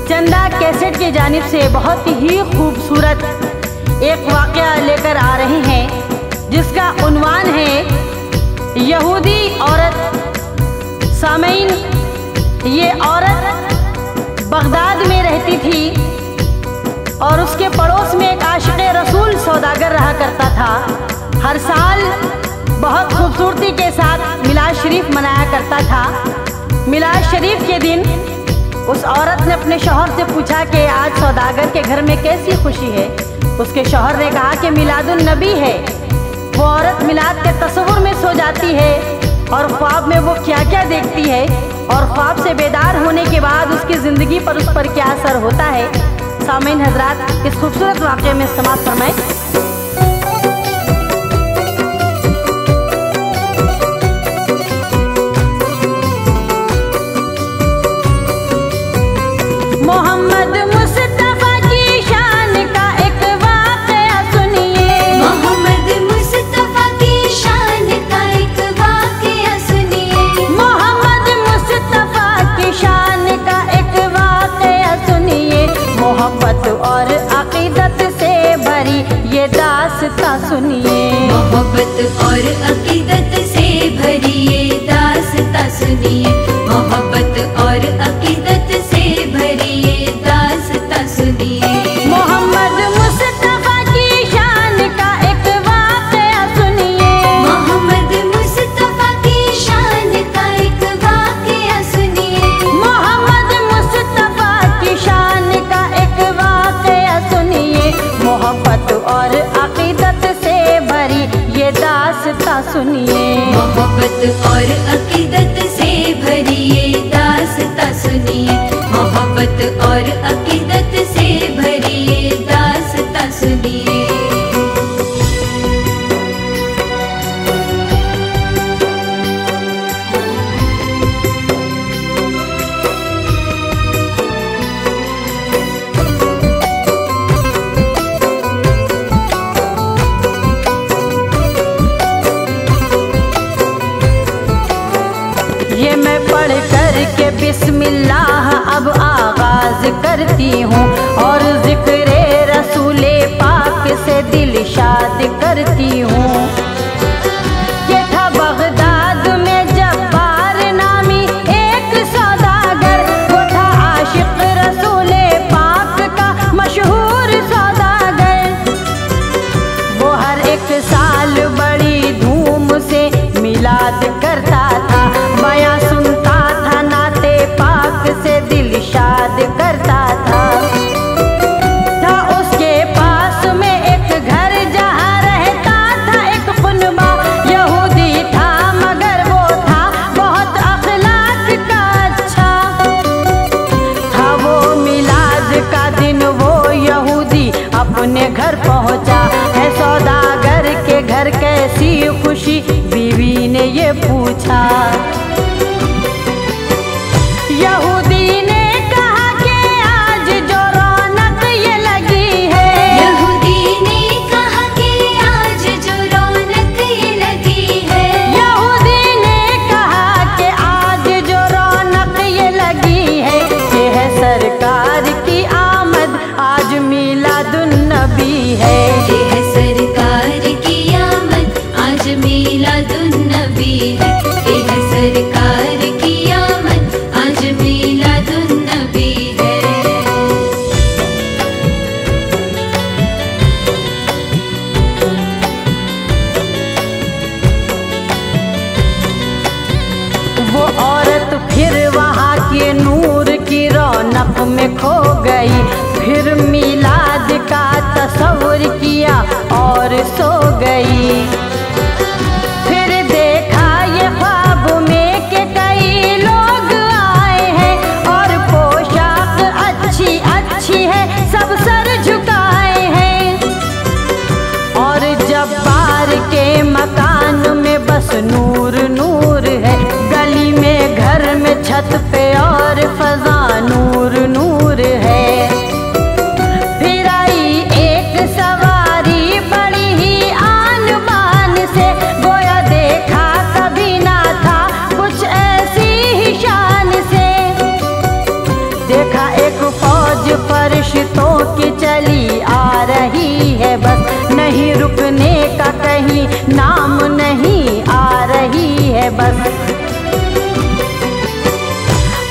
चंदा कैसेट की जानिब से बहुत ही खूबसूरत एक वाक़या लेकर आ रहे हैं जिसका उन्वान है यहूदी औरत। सामीन, ये औरत बगदाद में रहती थी और उसके पड़ोस में एक आशिक़े रसूल सौदागर रहा करता था। हर साल बहुत खूबसूरती के साथ मिलाद शरीफ मनाया करता था। मिलाद शरीफ के दिन उस औरत ने अपने शौहर से पूछा कि आज सौदागर के घर में कैसी खुशी है। उसके शौहर ने कहा कि मिलादुन नबी है। वो औरत मिलाद के तस्वुर में सो जाती है और ख्वाब में वो क्या क्या देखती है और ख्वाब से बेदार होने के बाद उसकी ज़िंदगी पर उस पर क्या असर होता है। सामीन हजरात, इस खूबसूरत वाक़े में समाअत फरमाएं। मोहम्मद मुस्तफा की शान का एक वाक़या सुनिए। मोहम्मद मुस्तफा की शान का एक वाक़या सुनिए। मोहम्मद मुस्तफा की शान का एक वाक़या सुनिए। मोहब्बत और अक़ीदत से भरी ये दास्तां सुनिए। मोहब्बत और अक़ीदत से भरी ये दास्तां सुनिए। मोहब्बत और अक़ीदत से भरी ये दास्तां सुनिए। मोहम्मद मुस्तफा की शान का एक वाक़या सुनिए। मोहम्मद मुस्तफा की शान का एक वाक़या सुनिए। मोहम्मद मुस्तफा की शान का एक वाक़या सुनिए। मोहब्बत और अक़ीदत से भरी ये दास्तां सुनिए। मोहब्बत और अक़ीदत से भरी ये दास्तां सुनिए। मोहब्बत और अक़ीदत से भरी ये दास्तां सुनिए। ये मैं पढ़ कर के बिस्मिल्लाह अब आगाज करती हूँ और ज़िक्रे रसूले पाक से दिल शाद करती हूँ। ये था बगदाद में जब्बार नामी एक सौदागर। वो था आशिक़ रसूले पाक का मशहूर सौदागर। वो हर एक साल बड़ी धूम से मिलाद करता था। बयां सुनता था नाते पाक से दिल शाद करता था। उसके पास में एक घर जहाँ रहता था एक खुनबा। यहूदी था मगर वो था बहुत अखलाक का अच्छा। था वो मिलाद का दिन वो यहूदी अपने घर पहुँचा है। सौदागर के घर कैसी खुशी बीवी ने ये पूछा। यहूदी ने कहा कि आज जो रौनक ये लगी है। यहूदी ने कहा कि आज जो रौनक ये लगी है। यहूदी ने कहा कि आज जो रौनक ये लगी है। ये है सरकार की आमद, आज मिलादुन नबी है। ये है सरकार की आमद, आज मिलादुन नबी है। ये है सरकार की आमद, आज मिलादुन नबी है। वो औरत फिर वहाँ के नूर की रौनक में खो गई। फिर मिलाद का तस्वुर किया और सो गई। फिर देखा ये ख्वाब में कि कई लोग आए हैं और पोशाक अच्छी अच्छी है, सब सर झुकाए हैं। और जब्बार के मकान में बस नूर नूर है। गली में घर में छत पे और फजा नूर नूर है। फिर आई एक सवारी बड़ी ही आन बान से। गोया देखा कभी ना था कुछ ऐसी ही शान से। देखा एक फरिश्तों की चली आ रही है बस, नहीं रुकने का कहीं नाम नहीं आ रही है बस।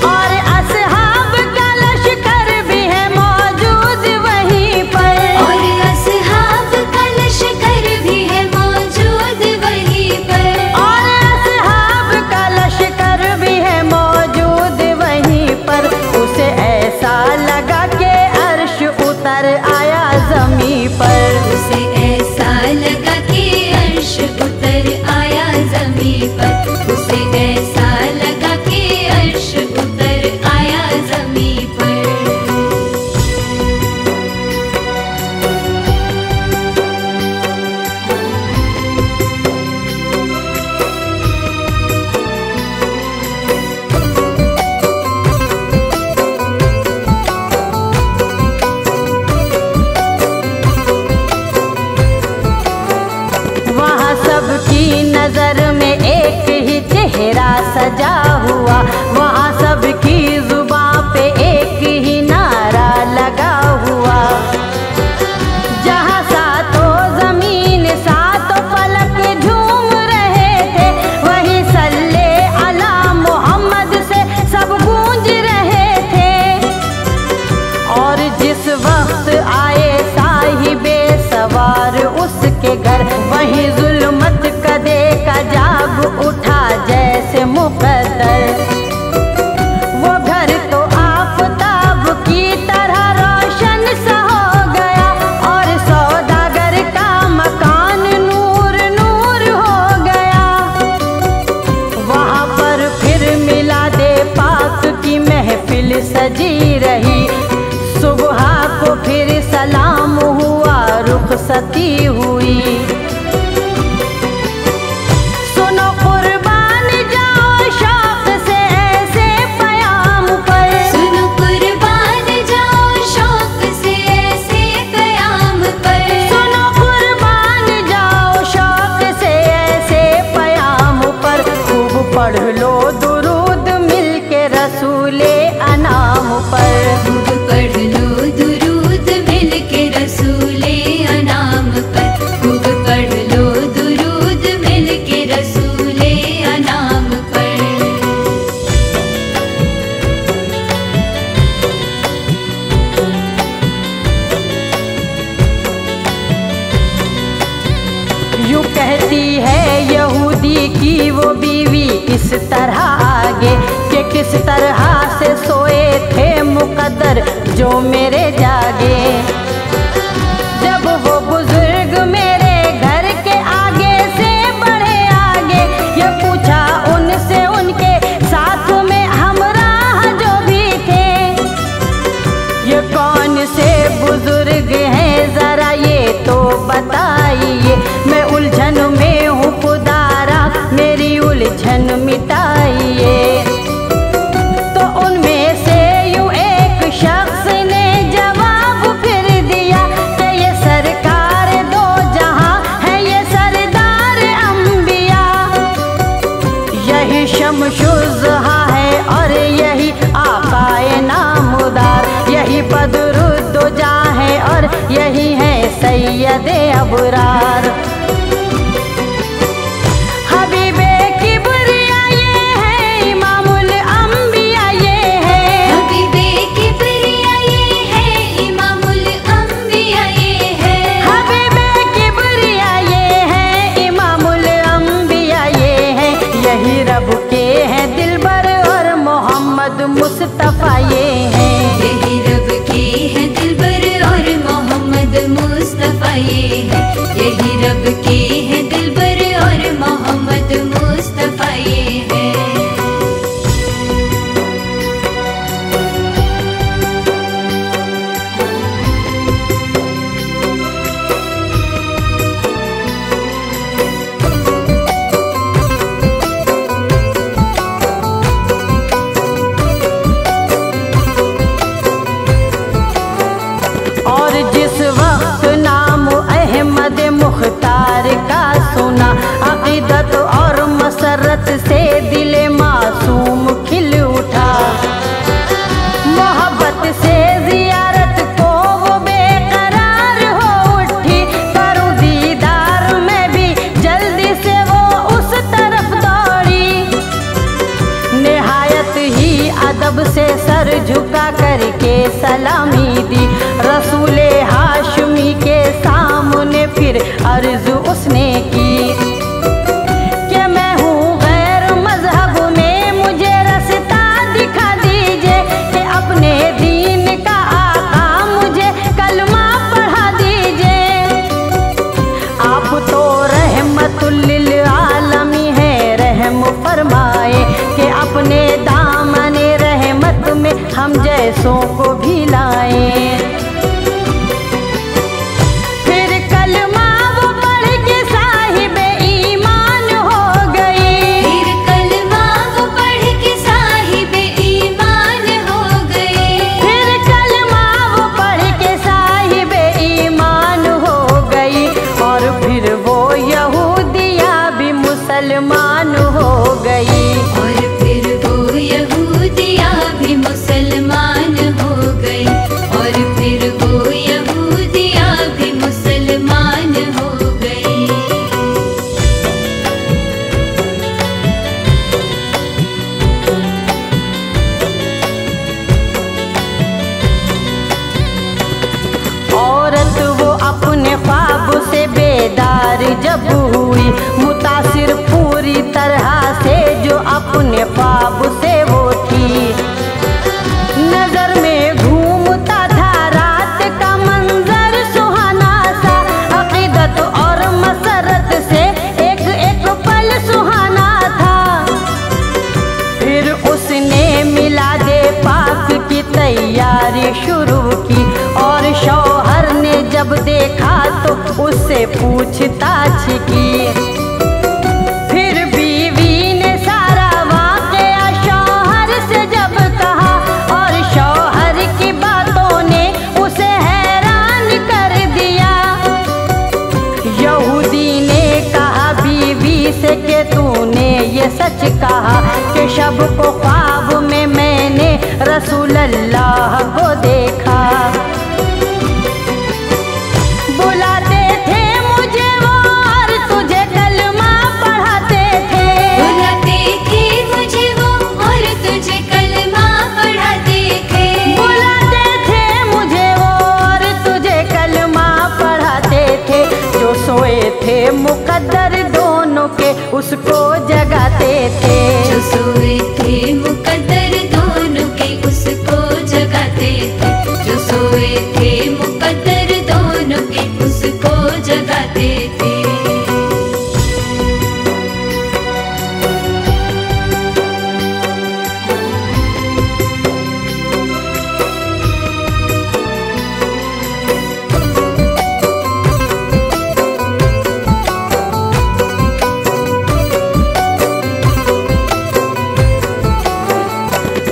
और असहाब का लश्कर भी है मौजूद वहीं पर, और असहाब का लश्कर भी है मौजूद वहीं पर, और असहाब का लश्कर भी है मौजूद वहीं पर। उसे ऐसा लगा कि अर्श उतर आया ज़मीं पर, उसे ऐसा लगा कि अर्श उतर आया ज़मीं पर, उसे ऐसा लगा कि अर्श उतर आया ज़मीं पर। वहाँ सबकी नजर में एक ही चेहरा सजा हुआ, वहाँ सबकी जुबां पे एक ही नारा लगा हुआ। जहाँ सातों जमीन सातों फलक झूम रहे थे, वहीं सल्ले अला मोहम्मद से सब गूंज रहे थे। और जिस वक्त आए साहिबे सवार उसके घर, वहीं जुल्मत कदे का जाग उठा जैसे मुकद्दर। वो घर तो आफताब की तरह रोशन सा हो गया, और सौदागर का मकान नूर नूर हो गया। वहाँ पर फिर मिलादे पाक की महफिल सजी रही, सुबह को फिर सलाम हुआ रुखसती हुई। सुनो कुर्बान जाओ शौक से ऐसे प्याम पर, सुनो कुर्बान जाओ शौक से ऐसे क़याम पर, सुनो कुर्बान जाओ शौक से ऐसे प्याम पर। खूब पढ़ लो दुरूद मिल के रसूले अनाम पर, खूब पढ़ लो दुरूद मिल के रसूले अनाम पर, खूब पढ़ लो दुरूद मिल के रसूले अनाम पर। यूं कहती है यहूदी की वो बीवी इस तरह आगे, कि किस तरह से सोए थे मुकद्दर जो मेरे जागे। जब वो बुजुर्ग मेरे घर के आगे से बढ़े आगे, ये पूछा उनसे उनके साथ में हमराह जो भी थे, ये कौन से बुजुर्ग हैं जरा ये तो बताइए। मैं उलझन में हूँ खुदारा मेरी उलझन मिटाइए। तो उनमें से यूं एक शख्स ने जवाब फिर दिया कि ये सरकार दो जहां है, ये सरदार अंबिया। यही शमशुज़हा है और यही आकाए नामुदार, यही बदरुद्दोजा है और यही है सैयदे अबरार। हबीबे किबरिया ये है, इमामुल अंबिया ये है, हबीबे किबरिया ये है, इमामुल अंबिया ये है, हबीबे किबरिया ये है, इमामुल अंबिया ये है। यही रब के हैं दिलबर और मोहम्मद मुस्तफ़ा ये हैं। यही रब के हैं दिलबर और मोहम्मद मुस्तफ़ा ये है, यही रब के हैं दिलबर और मोहम्मद मुस्तफ़ा ये है। और जिस वक्त नाम अहमद मुख्तार का सुना, अक़ीदत और मसरत से दिल मासूम खिल उठा। मोहब्बत से ज़ियारत को रसूले हाशमी के सामने फिर अर्ज उसने की कि मैं हूँ गैर मजहब में, मुझे रास्ता दिखा दीजिए कि अपने दीन का आका मुझे कलमा पढ़ा दीजिए। आप तो रहमतुल लिल आलमी है, रहम फरमाए कि अपने दामन रहमत में हम जैसों को भी लाए। फिर कलमा वो पढ़ के साहिबे ईमान हो गई, फिर कलमा वो पढ़ के साहिबे ईमान हो गए, फिर कलमा वो पढ़ के साहिबे ईमान हो गई। और फिर वो यहूदिया भी मुसलमान हो गई, और फिर वो यहूदिया भी मुसलमान हो गई, और फिर वो यहूदिया भी मुसलमान हो गई। औरत वो अपने ख्वाब से बेदार जब हुई, मुतासिर पूरी तरह से जो अपने ख्वाब से वो थी। नजर में घूमता था रात का मंजर सुहाना सा, अकीदत और मसरत से एक एक पल सुहाना था। फिर उसने मिलादे पाक की तैयारी शुरू की, और शौहर ने जब देखा तो उससे पूछताछ की। फिर बीवी ने सारा वाक़या शौहर से जब कहा, और शौहर की बातों ने उसे हैरान कर दिया। यहूदी ने कहा बीवी से कि तूने ये सच कहा कि शब को ख्वाब में मैंने रसूल अल्लाह को देखा। बुलाते थे मुझे वो और तुझे कलमा पढ़ाते थे, बुलाते थे मुझे वो और तुझे कलमा पढ़ाते थे, बुलाते थे मुझे वो और तुझे कलमा पढ़ाते थे। जो सोए थे मुकद्दर दोनों के उसको जगाते थे, जो सोए थे मुकद्दर दोनों के उसको जगाते थे, जो सोए थे मुकद्दर दोनों के उसको जगाते थे।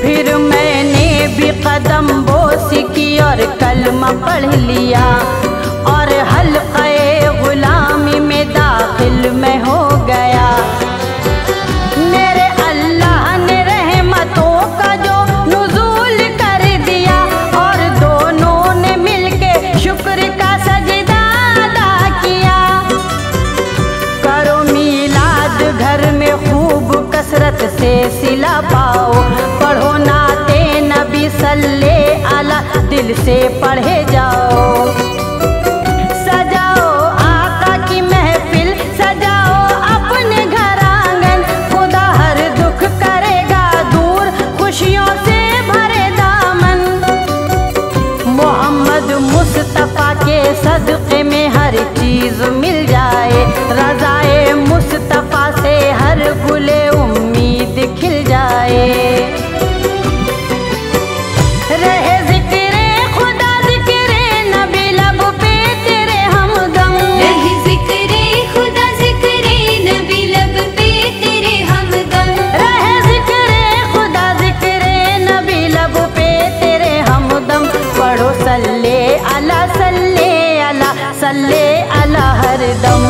फिर मैंने भी कदम बोसी की और कलमा पढ़ लिया, और हल्क़े गुलामी में दाखिल मैं हो गया। मेरे अल्लाह ने रहमतों का जो नुज़ूल कर दिया, और दोनों ने मिलके शुक्र का सजदा अदा किया। करो मीलाद घर में खूब कसरत से सिला पाओ, पढ़ो नाते नबी सल्ले अला दिल से पढ़े जाओ। सजाओ आका की महफिल, सजाओ अपने घर आंगन, खुदा हर दुख करेगा दूर, खुशियों से भरे दामन। मोहम्मद मुस्तफ़ा के सदक़े में हर चीज़ मिल जाए, रज़ाए मुस्तफ़ा से हर गुले उम्मीद खिल जाए। रहे ज़िक्रे खुदा ज़िक्रे नबी लब पे तेरे हमदम, रहे ज़िक्रे खुदा ज़िक्रे नबी लब पे तेरे हमदम, रहे ज़िक्रे खुदा ज़िक्रे नबी लब पे तेरे हमदम। पढ़ो सल्ले अला सल्ले अला सल्ले अला हरदम।